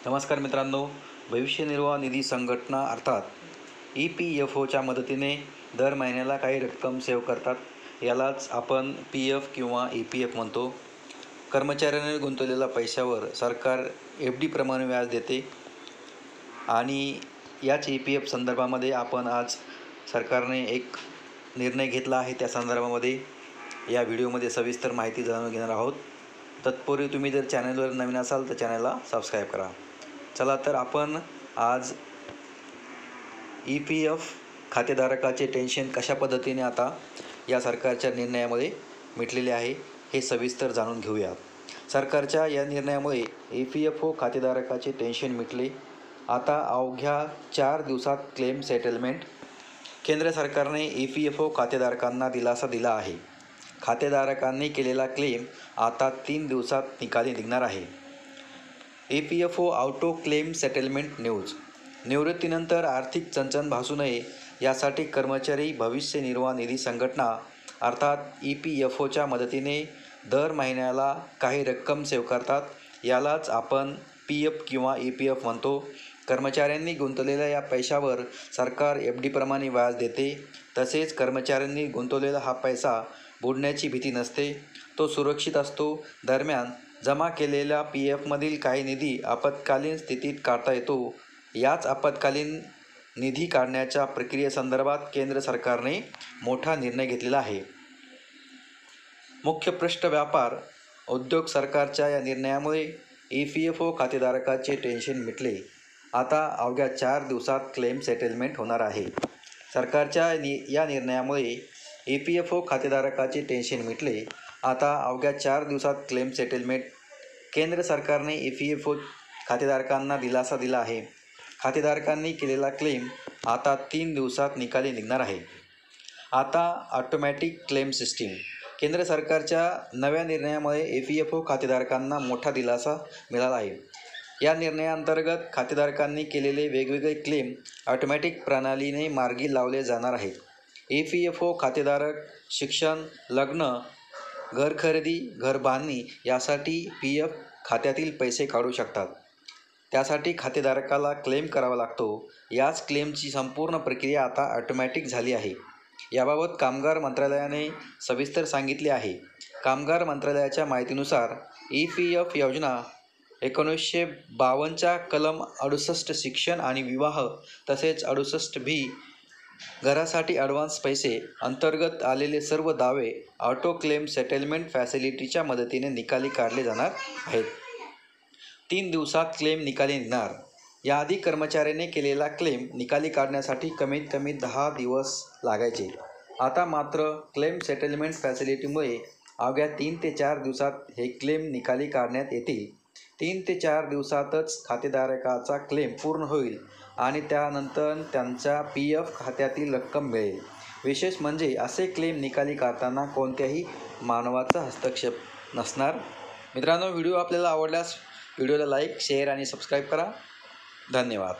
नमस्कार मित्रांनो, भविष्य निर्वाह निधी संघटना अर्थात EPFOच्या मदतीने दर महिन्याला काही रक्कम सेव्ह करतात. यालाच आपण PF किंवा EPF म्हणतो. कर्मचाऱ्याने गुंतवलेल्या पैशावर सरकार FD प्रमाणे व्याज देते आणि याच EPF संदर्भामध्ये आपण आज सरकारने एक निर्णय घेतला आहे. त्या संदर्भामध्ये या व्हिडिओमध्ये सविस्तर माहिती जाणून घेणार आहोत. तत्पूर्वी तुम्ही जर चॅनलवर नवीन असाल तर चॅनलला सबस्क्राईब करा. चला तर आपण आज EPF खातेधारकाचे टेन्शन कशा पद्धतीने आता या सरकारच्या निर्णयामुळे मिटलेले आहे हे सविस्तर जाणून घेऊया. सरकारच्या या निर्णयामुळे EPFO खातेधारकाचे टेन्शन मिटले. आता अवघ्या 4 दिवसात क्लेम सेटलमेंट. केंद्र सरकारने EPFO खातेधारकांना दिलासा दिला आहे. खातेधारकांनी केलेला क्लेम आता 3 दिवसात निकाली निघणार आहे. EPFO auto claim settlement news. निवृत्तीनंतर आर्थिक चणचण भासू नये यासाठी कर्मचारी भविष्य निर्वाह निधी संघटना अर्थात EPFOच्या मदतीने दर महिन्याला काही रक्कम सेव्ह करतात. यालाच आपण PF किंवा EPF म्हणतो. कर्मचाऱ्यांनी गुंतवलेल्या या पैशावर सरकार FD प्रमाणे व्याज देते. तसेच कर्मचाऱ्यांनी गुंतवलेला हा पैसा बुडण्याची भीती नसते, तो सुरक्षित असतो. दरम्यान जमा केलेल्या PFमधील काही निधी आपत्कालीन स्थितीत काढता येतो. याच आपत्कालीन निधी काढण्याच्या प्रक्रियेसंदर्भात केंद्र सरकारने मोठा निर्णय घेतलेला आहे. मुख्य पृष्ठ व्यापार उद्योग. सरकारच्या या निर्णयामुळे EPFO खातेधारकाचे टेन्शन मिटले. आता अवघ्या 4 दिवसात क्लेम सेटलमेंट होणार आहे. सरकारच्या या निर्णयामुळे EPFO खातेधारकाचे टेन्शन मिटले. आता अवघ्या 4 दिवसात क्लेम सेटलमेंट. केंद्र सरकारने EPFO खातेधारकांना दिलासा दिला आहे. खातेधारकांनी केलेला क्लेम आता 3 दिवसात निकाली निघणार आहे. आता ऑटोमॅटिक क्लेम सिस्टीम. केंद्र सरकारच्या नव्या निर्णयामुळे EPFO खातेधारकांना मोठा दिलासा मिळाला आहे. या निर्णयाअंतर्गत खातेधारकांनी केलेले वेगवेगळे क्लेम ऑटोमॅटिक प्रणालीने मार्गी लावले जाणार आहेत. EPFO खातेधारक शिक्षण, लग्न, घर खरेदी, घर बांधणी यासाठी PF खात्यातील पैसे काढू शकतात. त्यासाठी खातेधारकाला क्लेम करावा लागतो. याच क्लेमची संपूर्ण प्रक्रिया आता ऑटोमॅटिक झाली आहे. याबाबत कामगार मंत्रालयाने सविस्तर सांगितले आहे. कामगार मंत्रालयाच्या माहितीनुसार EPF योजना 1952च्या कलम 68 शिक्षण आणि विवाह तसेच 68B घरासाठी ॲडव्हान्स पैसे अंतर्गत आलेले सर्व दावे ऑटो क्लेम सेटलमेंट फॅसिलिटीच्या मदतीने निकाली काढले जाणार आहेत. 3 दिवसात क्लेम निकाली निघणार. याआधी कर्मचाऱ्याने केलेला क्लेम निकाली काढण्यासाठी कमीत कमी 10 दिवस लागायचे. आता मात्र क्लेम सेटलमेंट फॅसिलिटीमुळे अवघ्या 3 ते 4 दिवसात हे क्लेम निकाली काढण्यात येतील. 3 ते 4 दिवसातच खातेधारकाचा क्लेम पूर्ण होईल आणि त्यानंतर त्यांच्या PF खात्यातील रक्कम मिळेल. विशेष म्हणजे असे क्लेम निकाली काढताना कोणत्याही मानवाचा हस्तक्षेप नसणार. मित्रांनो, व्हिडिओ आपल्याला आवडल्यास व्हिडिओला लाईक, शेअर आणि सबस्क्राईब करा. धन्यवाद.